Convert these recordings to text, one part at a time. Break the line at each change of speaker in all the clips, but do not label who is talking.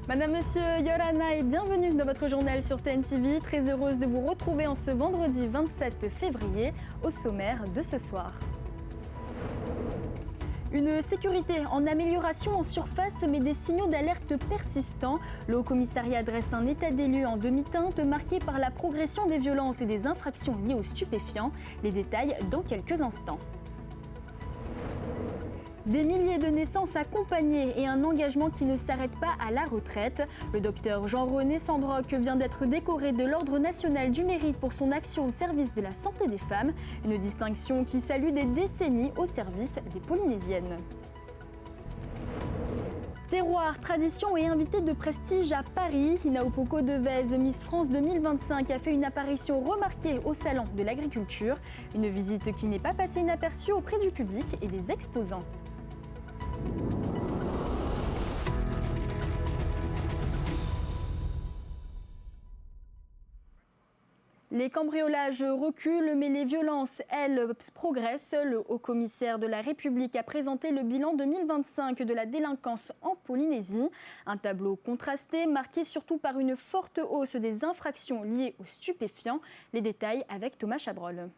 Madame, Monsieur, Yorana et bienvenue dans votre journal sur TNTV. Très heureuse de vous retrouver en ce vendredi 27 février au sommaire de ce soir. Une sécurité en amélioration en surface mais des signaux d'alerte persistants. Le Haut-Commissariat dresse un état des lieux en demi-teinte marqué par la progression des violences et des infractions liées aux stupéfiants. Les détails dans quelques instants. Des milliers de naissances accompagnées et un engagement qui ne s'arrête pas à la retraite. Le docteur Jean-René Sandrock vient d'être décoré de l'Ordre national du mérite pour son action au service de la santé des femmes. Une distinction qui salue des décennies au service des Polynésiennes. Terroir, tradition et invité de prestige à Paris, Inaupoko Devez, Miss France 2025, a fait une apparition remarquée au Salon de l'Agriculture. Une visite qui n'est pas passée inaperçue auprès du public et des exposants. Les cambriolages reculent, mais les violences, elles, progressent. Le haut-commissaire de la République a présenté le bilan 2025 de la délinquance en Polynésie. Un tableau contrasté, marqué surtout par une forte hausse des infractions liées aux stupéfiants. Les détails avec Thomas Chabrol.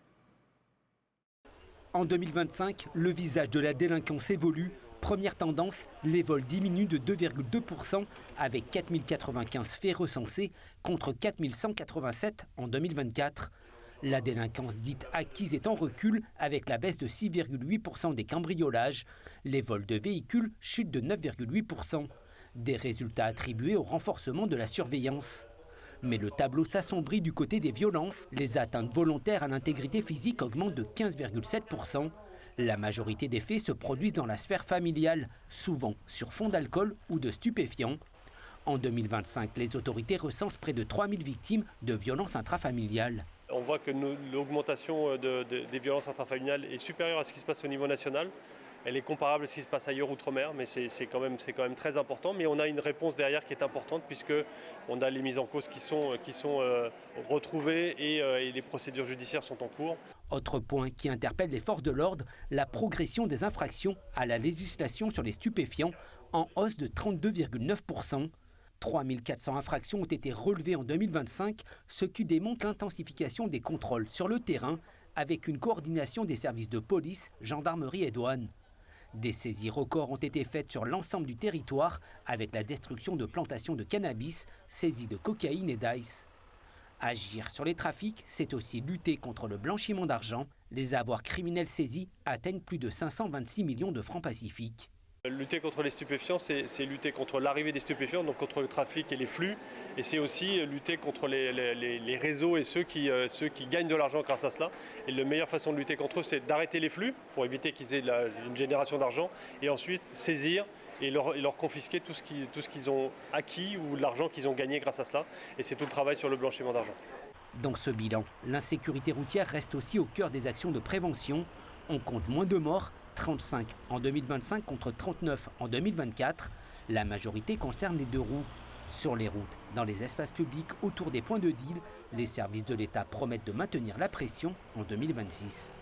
En 2025, le visage de la délinquance évolue. Première tendance, les vols diminuent de 2,2% avec 4095 faits recensés contre 4187 en 2024. La délinquance dite acquise est en recul avec la baisse de 6,8% des cambriolages. Les vols de véhicules chutent de 9,8%. Des résultats attribués au renforcement de la surveillance. Mais le tableau s'assombrit du côté des violences. Les atteintes volontaires à l'intégrité physique augmentent de 15,7%. La majorité des faits se produisent dans la sphère familiale, souvent sur fond d'alcool ou de stupéfiants. En 2025, les autorités recensent près de 3000 victimes de violences intrafamiliales.
On voit que l'augmentation des violences intrafamiliales est supérieure à ce qui se passe au niveau national. Elle est comparable à ce qui se passe ailleurs outre-mer, mais c'est quand même très important. Mais on a une réponse derrière qui est importante puisqu'on a les mises en cause qui sont retrouvées et les procédures judiciaires sont en cours.
Autre point qui interpelle les forces de l'ordre, la progression des infractions à la législation sur les stupéfiants en hausse de 32,9%. 3400 infractions ont été relevées en 2025, ce qui démontre l'intensification des contrôles sur le terrain avec une coordination des services de police, gendarmerie et douane. Des saisies records ont été faites sur l'ensemble du territoire avec la destruction de plantations de cannabis, saisies de cocaïne et d'ice. Agir sur les trafics, c'est aussi lutter contre le blanchiment d'argent. Les avoirs criminels saisis atteignent plus de 526 millions de francs pacifiques.
Lutter contre les stupéfiants, c'est lutter contre l'arrivée des stupéfiants, donc contre le trafic et les flux. Et c'est aussi lutter contre les réseaux et ceux qui gagnent de l'argent grâce à cela. Et la meilleure façon de lutter contre eux, c'est d'arrêter les flux pour éviter qu'ils aient une génération d'argent. Et ensuite, saisir et leur confisquer tout ce qu'ils ont acquis ou l'argent qu'ils ont gagné grâce à cela. Et c'est tout le travail sur le blanchiment d'argent.
Dans ce bilan, l'insécurité routière reste aussi au cœur des actions de prévention. On compte moins de morts, 35 en 2025 contre 39 en 2024. La majorité concerne les deux roues. Sur les routes, dans les espaces publics, autour des points de deal, les services de l'État promettent de maintenir la pression en 2026.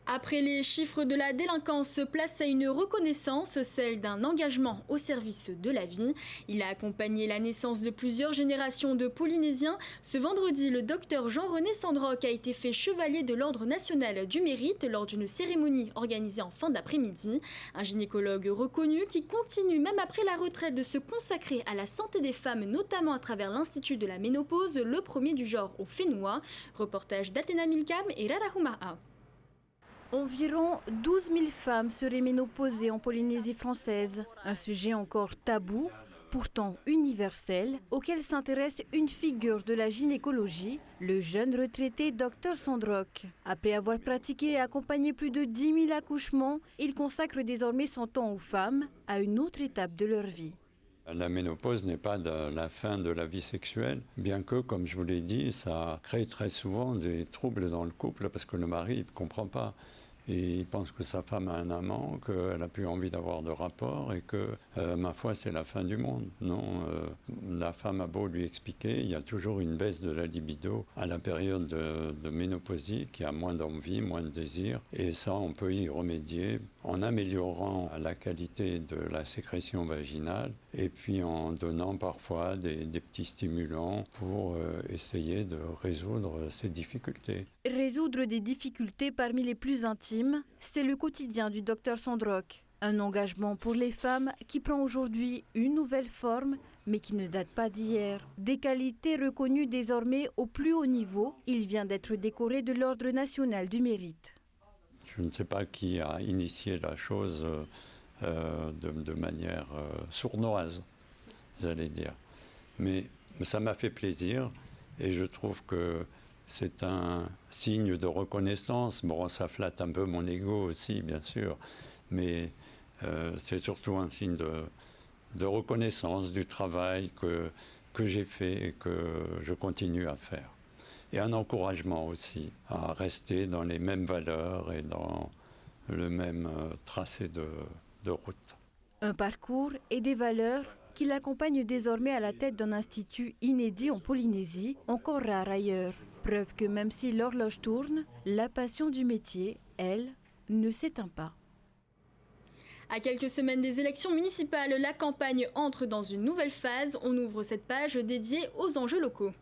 Après les chiffres de la délinquance, place à une reconnaissance, celle d'un engagement au service de la vie. Il a accompagné la naissance de plusieurs générations de Polynésiens. Ce vendredi, le docteur Jean-René Sandrock a été fait chevalier de l'Ordre national du mérite lors d'une cérémonie organisée en fin d'après-midi. Un gynécologue reconnu qui continue même après la retraite de se consacrer à la santé des femmes, notamment à travers l'Institut de la ménopause, le premier du genre au Fénois. Reportage d'Athéna Milcam et Rarahuma'a.
Environ 12 000 femmes seraient ménopausées en Polynésie française. Un sujet encore tabou, pourtant universel, auquel s'intéresse une figure de la gynécologie, le jeune retraité Dr Sandrock. Après avoir pratiqué et accompagné plus de 10 000 accouchements, il consacre désormais son temps aux femmes à une autre étape de leur vie.
La ménopause n'est pas la fin de la vie sexuelle, bien que, comme je vous l'ai dit, ça crée très souvent des troubles dans le couple parce que le mari ne comprend pas. Et il pense que sa femme a un amant, qu'elle n'a plus envie d'avoir de rapport et que, ma foi, c'est la fin du monde. Non, la femme a beau lui expliquer, il y a toujours une baisse de la libido à la période de ménopausie, qui a moins d'envie, moins de désir. Et ça, on peut y remédier en améliorant la qualité de la sécrétion vaginale et puis en donnant parfois des petits stimulants pour essayer de résoudre ces difficultés.
Résoudre des difficultés parmi les plus intimes, c'est le quotidien du docteur Sandrock. Un engagement pour les femmes qui prend aujourd'hui une nouvelle forme, mais qui ne date pas d'hier. Des qualités reconnues désormais au plus haut niveau, il vient d'être décoré de l'Ordre national du mérite.
Je ne sais pas qui a initié la chose de manière sournoise, j'allais dire. Mais ça m'a fait plaisir et je trouve que c'est un signe de reconnaissance. Bon, ça flatte un peu mon ego aussi, bien sûr, mais c'est surtout un signe de reconnaissance du travail que j'ai fait et que je continue à faire. Et un encouragement aussi à rester dans les mêmes valeurs et dans le même tracé de route.
Un parcours et des valeurs qui l'accompagnent désormais à la tête d'un institut inédit en Polynésie, encore rare ailleurs. Preuve que même si l'horloge tourne, la passion du métier, elle, ne s'éteint pas.
À quelques semaines des élections municipales, la campagne entre dans une nouvelle phase. On ouvre cette page dédiée aux enjeux locaux.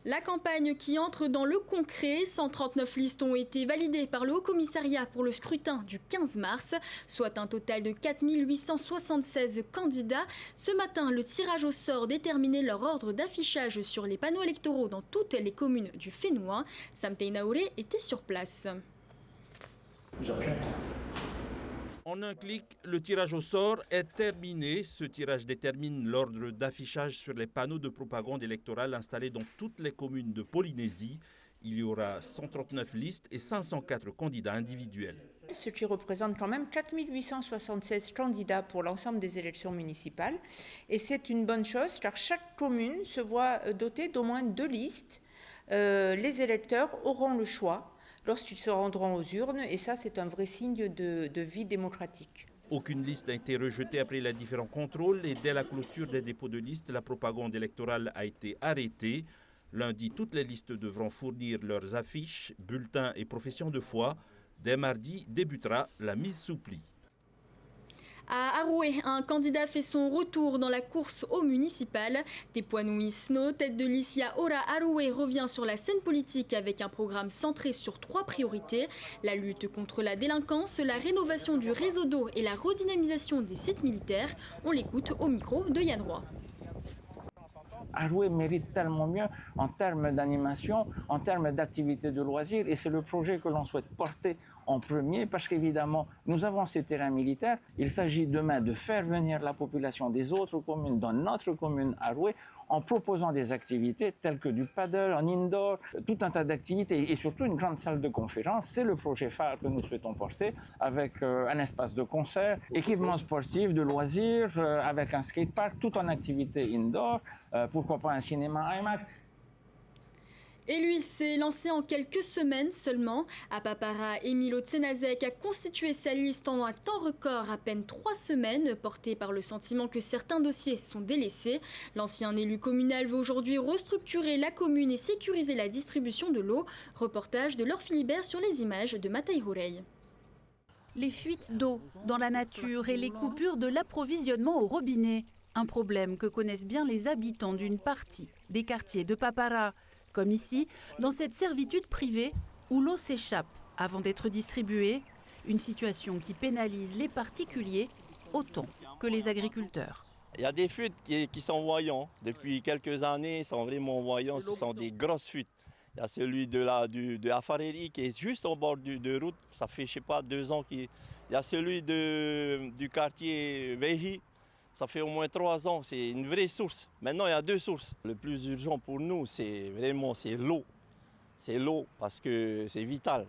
La campagne qui entre dans le concret, 139 listes ont été validées par le Haut-Commissariat pour le scrutin du 15 mars, soit un total de 4 876 candidats. Ce matin, le tirage au sort déterminait leur ordre d'affichage sur les panneaux électoraux dans toutes les communes du Fénouin. Sam Teinaouré était sur place.
En un clic, le tirage au sort est terminé. Ce tirage détermine l'ordre d'affichage sur les panneaux de propagande électorale installés dans toutes les communes de Polynésie. Il y aura 139 listes et 504 candidats individuels.
Ce qui représente quand même 4 876 candidats pour l'ensemble des élections municipales. Et c'est une bonne chose car chaque commune se voit dotée d'au moins 2 listes. Les électeurs auront le choix lorsqu'ils se rendront aux urnes, et ça c'est un vrai signe de vie démocratique.
Aucune liste n'a été rejetée après les différents contrôles et dès la clôture des dépôts de listes, la propagande électorale a été arrêtée. Lundi, toutes les listes devront fournir leurs affiches, bulletins et professions de foi. Dès mardi, débutera la mise sous pli.
À Aroué, un candidat fait son retour dans la course au municipal. Tepuanui Snow, tête de liste Yaora Aroué, revient sur la scène politique avec un programme centré sur 3 priorités. La lutte contre la délinquance, la rénovation du réseau d'eau et la redynamisation des sites militaires. On l'écoute au micro de Yann Roy.
Aroué mérite tellement mieux en termes d'animation, en termes d'activités de loisirs, et c'est le projet que l'on souhaite porter en premier parce qu'évidemment, nous avons ces terrains militaires. Il s'agit demain de faire venir la population des autres communes dans notre commune Aroué en proposant des activités telles que du paddle en indoor, tout un tas d'activités et surtout une grande salle de conférence. C'est le projet phare que nous souhaitons porter avec un espace de concert, équipements sportifs, de loisirs, avec un skatepark, tout en activité indoor, pourquoi pas un cinéma IMAX.
Et lui s'est lancé en quelques semaines seulement. À Papara, Emile Tsenazek a constitué sa liste en un temps record, à peine 3 semaines, porté par le sentiment que certains dossiers sont délaissés. L'ancien élu communal veut aujourd'hui restructurer la commune et sécuriser la distribution de l'eau. Reportage de Laure Philibert sur les images de Matai Hourey.
Les fuites d'eau dans la nature et les coupures de l'approvisionnement au robinet. Un problème que connaissent bien les habitants d'une partie des quartiers de Papara. Comme ici, dans cette servitude privée où l'eau s'échappe avant d'être distribuée, une situation qui pénalise les particuliers autant que les agriculteurs.
Il y a des fuites qui sont voyants. Depuis quelques années, ils sont vraiment voyants, ce sont des grosses fuites. Il y a celui de Afareri qui est juste au bord de route, ça fait, je sais pas, 2 ans. Il y a celui du quartier Vehi. Ça fait au moins 3 ans, c'est une vraie source. Maintenant, il y a 2 sources. Le plus urgent pour nous, c'est l'eau. C'est l'eau parce que c'est vital.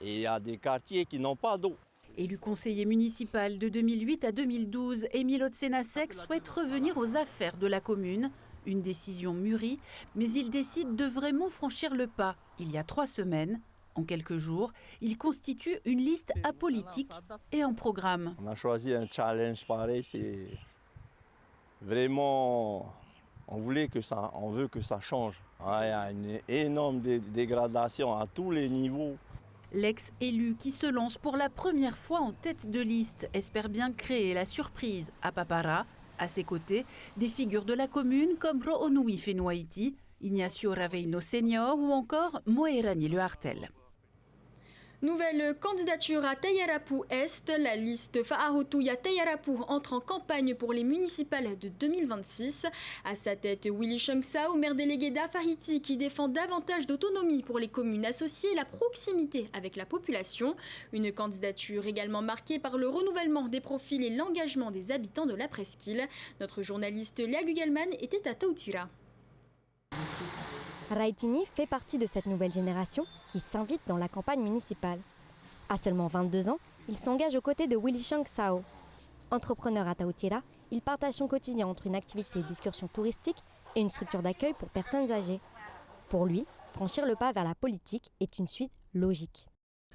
Et il y a des quartiers qui n'ont pas d'eau.
Élu conseiller municipal de 2008 à 2012, Emile Tsenazek souhaite revenir aux affaires de la commune. Une décision mûrie, mais il décide de vraiment franchir le pas. Il y a 3 semaines, en quelques jours, il constitue une liste apolitique et un programme.
On a choisi un challenge pareil, c'est vraiment... On veut que ça change. Il y a une énorme dégradation à tous les niveaux.
L'ex-élu qui se lance pour la première fois en tête de liste espère bien créer la surprise à Papara. À ses côtés, des figures de la commune comme Ro'onui Fenouaiti, Ignacio Raveino Senior ou encore Moerani Le Hartel.
Nouvelle candidature à Tayarapu Est. La liste Fa'ahotuya Tayarapu entre en campagne pour les municipales de 2026. À sa tête, Willy Cheung-Sao, maire délégué d'Afahiti, qui défend davantage d'autonomie pour les communes associées et la proximité avec la population. Une candidature également marquée par le renouvellement des profils et l'engagement des habitants de la presqu'île. Notre journaliste Léa Gugelman était à Tautira.
Raitini fait partie de cette nouvelle génération qui s'invite dans la campagne municipale. À seulement 22 ans, il s'engage aux côtés de Willy Cheung-Sao. Entrepreneur à Tautira, il partage son quotidien entre une activité d'excursion touristique et une structure d'accueil pour personnes âgées. Pour lui, franchir le pas vers la politique est une suite logique.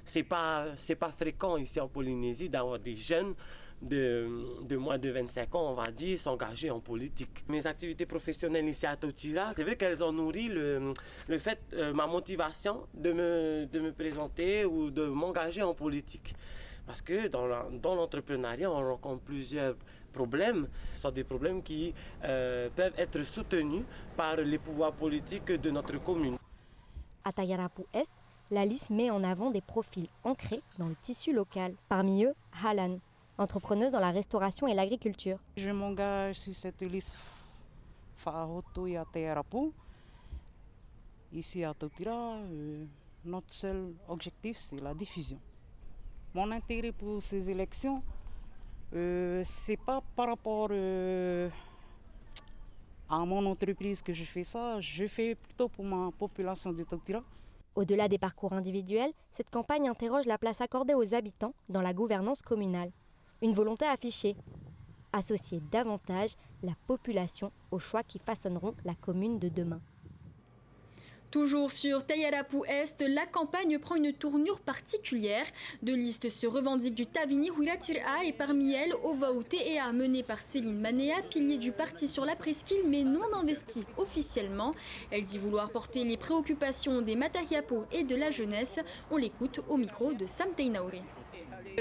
C'est pas fréquent ici en Polynésie d'avoir des jeunes de moins de 25 ans, on va dire, s'engager en politique. Mes activités professionnelles ici à Tautira, c'est vrai qu'elles ont nourri ma motivation de me présenter ou de m'engager en politique. Parce que dans l'entrepreneuriat, on rencontre plusieurs problèmes. Ce sont des problèmes qui peuvent être soutenus par les pouvoirs politiques de notre commune.
À Tayarapu Est, la liste met en avant des profils ancrés dans le tissu local. Parmi eux, Halan, entrepreneuse dans la restauration et l'agriculture.
Je m'engage sur cette liste Fa'ahotuya Tayarapu. Ici à Tautira, notre seul objectif, c'est la diffusion. Mon intérêt pour ces élections, c'est pas par rapport à mon entreprise que je fais ça, je fais plutôt pour ma population de Tautira.
Au-delà des parcours individuels, cette campagne interroge la place accordée aux habitants dans la gouvernance communale. Une volonté affichée, associer davantage la population aux choix qui façonneront la commune de demain.
Toujours sur Tayarapu Est, la campagne prend une tournure particulière. Deux listes se revendiquent du Tavini Huiratira et parmi elles, Ovau Te'ea, menée par Céline Manea, pilier du parti sur la presqu'île mais non investie officiellement. Elle dit vouloir porter les préoccupations des Matahiapo et de la jeunesse. On l'écoute au micro de Sam Teinaure.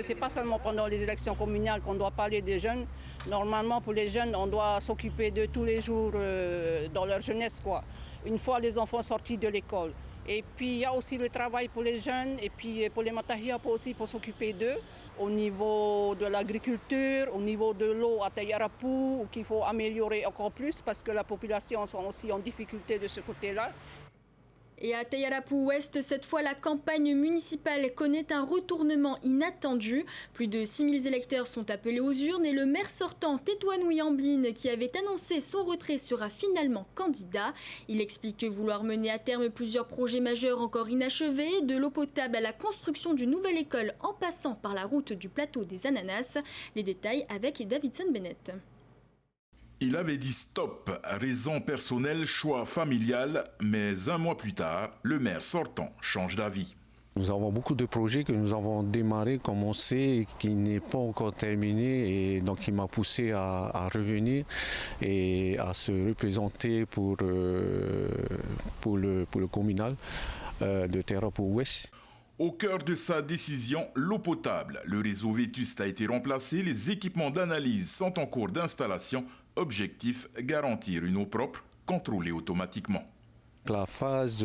Ce n'est pas seulement pendant les élections communales qu'on doit parler des jeunes. Normalement, pour les jeunes, on doit s'occuper de tous les jours dans leur jeunesse, quoi. Une fois les enfants sortis de l'école. Et puis, il y a aussi le travail pour les jeunes et puis pour les Matahiapo aussi pour s'occuper d'eux. Au niveau de l'agriculture, au niveau de l'eau à Tayarapu, qu'il faut améliorer encore plus parce que la population sont aussi en difficulté de ce côté-là.
Et à Tayarapu Ouest, cette fois, la campagne municipale connaît un retournement inattendu. Plus de 6000 électeurs sont appelés aux urnes et le maire sortant, Tétouanoui Ambline, qui avait annoncé son retrait, sera finalement candidat. Il explique vouloir mener à terme plusieurs projets majeurs encore inachevés, de l'eau potable à la construction d'une nouvelle école en passant par la route du plateau des Ananas. Les détails avec Davidson Bennett.
Il avait dit stop, raison personnelle, choix familial, mais un mois plus tard, le maire sortant change d'avis.
Nous avons beaucoup de projets que nous avons démarré, commencé, qui n'est pas encore terminé, et donc il m'a poussé à revenir et à se représenter pour le communal de Tayarapu Ouest.
Au cœur de sa décision, l'eau potable. Le réseau vétuste a été remplacé, les équipements d'analyse sont en cours d'installation. Objectif, garantir une eau propre, contrôlée automatiquement.
La phase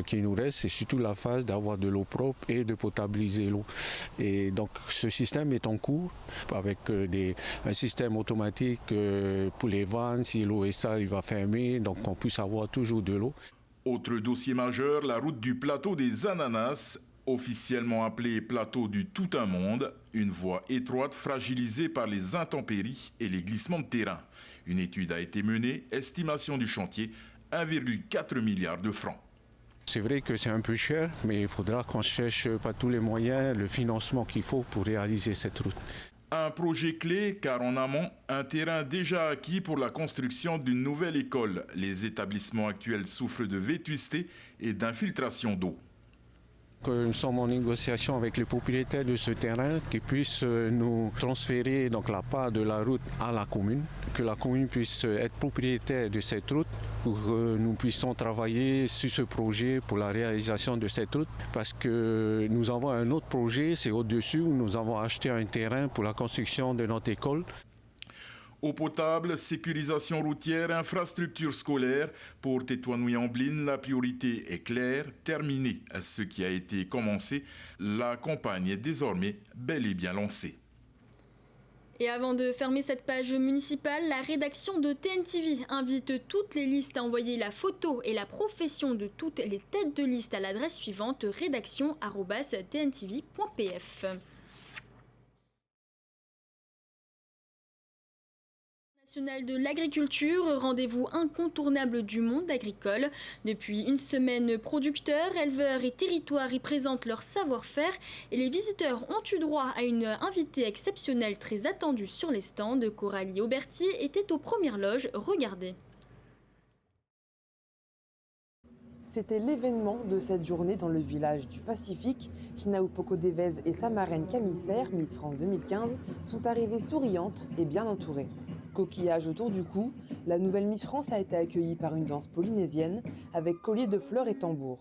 qui nous reste, c'est surtout la phase d'avoir de l'eau propre et de potabiliser l'eau. Et donc ce système est en cours avec un système automatique pour les vannes. Si l'eau est sale, il va fermer, donc on puisse avoir toujours de l'eau.
Autre dossier majeur, la route du plateau des Ananas, officiellement appelée plateau du tout un monde, une voie étroite fragilisée par les intempéries et les glissements de terrain. Une étude a été menée, estimation du chantier, 1,4 milliard de francs.
C'est vrai que c'est un peu cher, mais il faudra qu'on cherche par tous les moyens le financement qu'il faut pour réaliser cette route.
Un projet clé car en amont, un terrain déjà acquis pour la construction d'une nouvelle école. Les établissements actuels souffrent de vétusté et d'infiltration d'eau.
Nous sommes en négociation avec les propriétaires de ce terrain qui puissent nous transférer donc la part de la route à la commune, que la commune puisse être propriétaire de cette route pour que nous puissions travailler sur ce projet pour la réalisation de cette route parce que nous avons un autre projet, c'est au-dessus où nous avons acheté un terrain pour la construction de notre école.
Eau potable, sécurisation routière, infrastructures scolaires. Pour Tétouanoui-Ambline, la priorité est claire, terminer ce qui a été commencé. La campagne est désormais bel et bien lancée.
Et avant de fermer cette page municipale, la rédaction de TNTV invite toutes les listes à envoyer la photo et la profession de toutes les têtes de liste à l'adresse suivante rédaction@tntv.pf. National de l'agriculture, rendez-vous incontournable du monde agricole. Depuis une semaine, producteurs, éleveurs et territoires y présentent leur savoir-faire et les visiteurs ont eu droit à une invitée exceptionnelle très attendue sur les stands. Coralie Auberti était aux premières loges. Regardez.
C'était l'événement de cette journée dans le village du Pacifique. Hinaupoko Devez et sa marraine Camissaire, Miss France 2015, sont arrivées souriantes et bien entourées. Coquillage autour du cou, la nouvelle Miss France a été accueillie par une danse polynésienne avec collier de fleurs et tambour.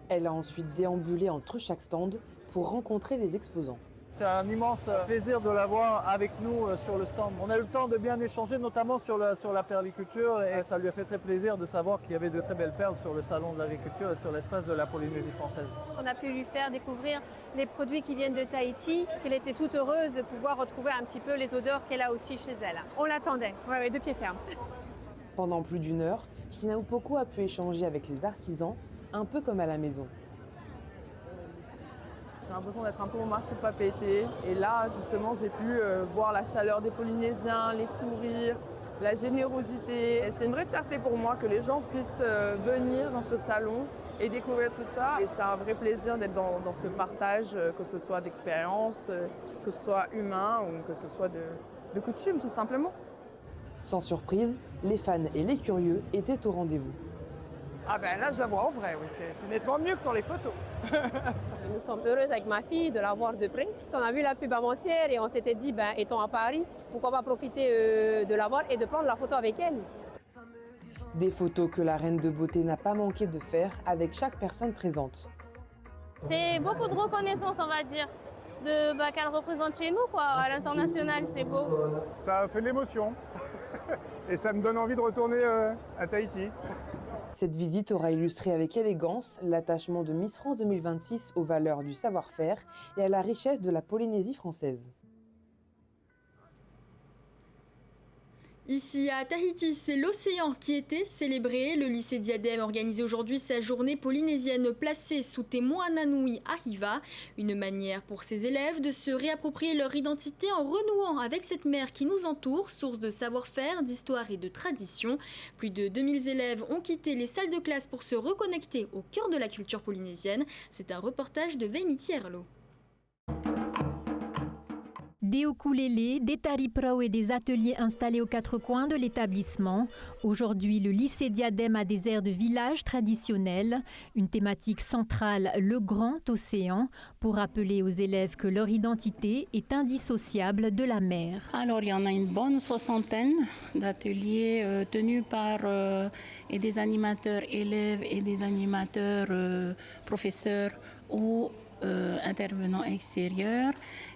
Elle a ensuite déambulé entre chaque stand pour rencontrer les exposants.
C'est un immense plaisir de l'avoir avec nous sur le stand. On a eu le temps de bien échanger, notamment sur la perliculture, et ça lui a fait très plaisir de savoir qu'il y avait de très belles perles sur le salon de l'agriculture et sur l'espace de la Polynésie française.
On a pu lui faire découvrir les produits qui viennent de Tahiti, qu'elle était toute heureuse de pouvoir retrouver un petit peu les odeurs qu'elle a aussi chez elle. On l'attendait, ouais, de pied ferme.
Pendant plus d'une heure, Hinaupoko a pu échanger avec les artisans, un peu comme à la maison.
J'ai l'impression d'être un peu au marché de Papeete. Et là, justement, j'ai pu voir la chaleur des Polynésiens, les sourires, la générosité. Et c'est une vraie fierté pour moi que les gens puissent venir dans ce salon et découvrir tout ça. Et c'est un vrai plaisir d'être dans ce partage, que ce soit d'expérience, que ce soit humain ou que ce soit de coutume, tout simplement.
Sans surprise, les fans et les curieux étaient au rendez-vous.
Ah ben là, je la vois en vrai, oui. C'est nettement mieux que sur les photos.
Nous sommes heureuses avec ma fille de la voir de près. On a vu la pub avant-hier et on s'était dit, étant à Paris, pourquoi pas profiter de la voir et de prendre la photo avec elle.
Des photos que la reine de beauté n'a pas manqué de faire avec chaque personne présente.
C'est beaucoup de reconnaissance, on va dire, qu'elle représente chez nous, quoi, à l'international, c'est beau.
Ça fait de l'émotion et ça me donne envie de retourner à Tahiti.
Cette visite aura illustré avec élégance l'attachement de Miss France 2026 aux valeurs du savoir-faire et à la richesse de la Polynésie française.
Ici à Tahiti, c'est l'océan qui était célébré. Le lycée Diadème organise aujourd'hui sa journée polynésienne placée sous Te Moananui Ahiva. Une manière pour ses élèves de se réapproprier leur identité en renouant avec cette mer qui nous entoure, source de savoir-faire, d'histoire et de tradition. Plus de 2000 élèves ont quitté les salles de classe pour se reconnecter au cœur de la culture polynésienne. C'est un reportage de Veimiti Erlo.
Des ukulélés, des tariprao et des ateliers installés aux quatre coins de l'établissement. Aujourd'hui, le lycée Diadème a des airs de village traditionnels. Une thématique centrale, le grand océan, pour rappeler aux élèves que leur identité est indissociable de la mer.
Alors, il y en a une bonne soixantaine d'ateliers tenus par et des animateurs élèves et des animateurs professeurs ou intervenants extérieurs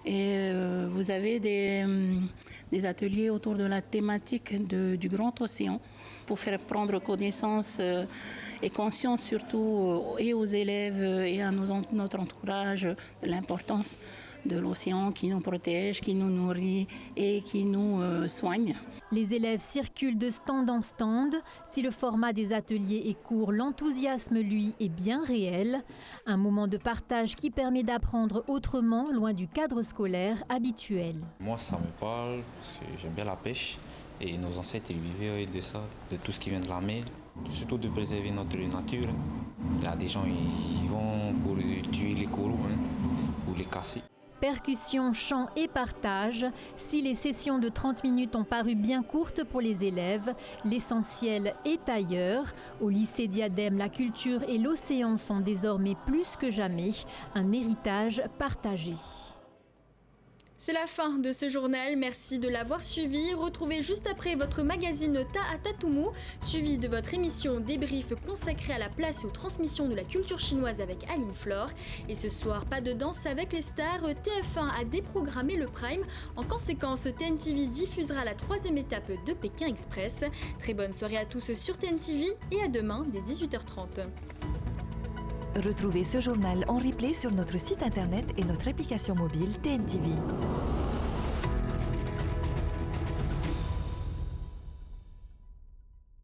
et vous avez des ateliers autour de la thématique du grand océan pour faire prendre connaissance et conscience surtout et aux élèves et à notre entourage de l'importance de l'océan qui nous protège, qui nous nourrit et qui nous soigne.
Les élèves circulent de stand en stand. Si le format des ateliers est court, l'enthousiasme, lui, est bien réel. Un moment de partage qui permet d'apprendre autrement, loin du cadre scolaire habituel.
Moi, ça me parle parce que j'aime bien la pêche. Et nos ancêtres, ils vivaient de ça, de tout ce qui vient de la mer. Surtout de préserver notre nature. Il y a des gens qui vont pour tuer les coraux, pour les casser.
Percussion, chant et partage. Si les sessions de 30 minutes ont paru bien courtes pour les élèves, l'essentiel est ailleurs. Au lycée Diadème, la culture et l'océan sont désormais plus que jamais un héritage partagé.
C'est la fin de ce journal, merci de l'avoir suivi. Retrouvez juste après votre magazine Ta à Tatoumou, suivi de votre émission Débrief consacrée à la place et aux transmissions de la culture chinoise avec Aline Flore. Et ce soir, pas de danse avec les stars, TF1 a déprogrammé le Prime. En conséquence, TNTV diffusera la 3e étape de Pékin Express. Très bonne soirée à tous sur TNTV et à demain dès 18h30.
Retrouvez ce journal en replay sur notre site internet et notre application mobile TNTV.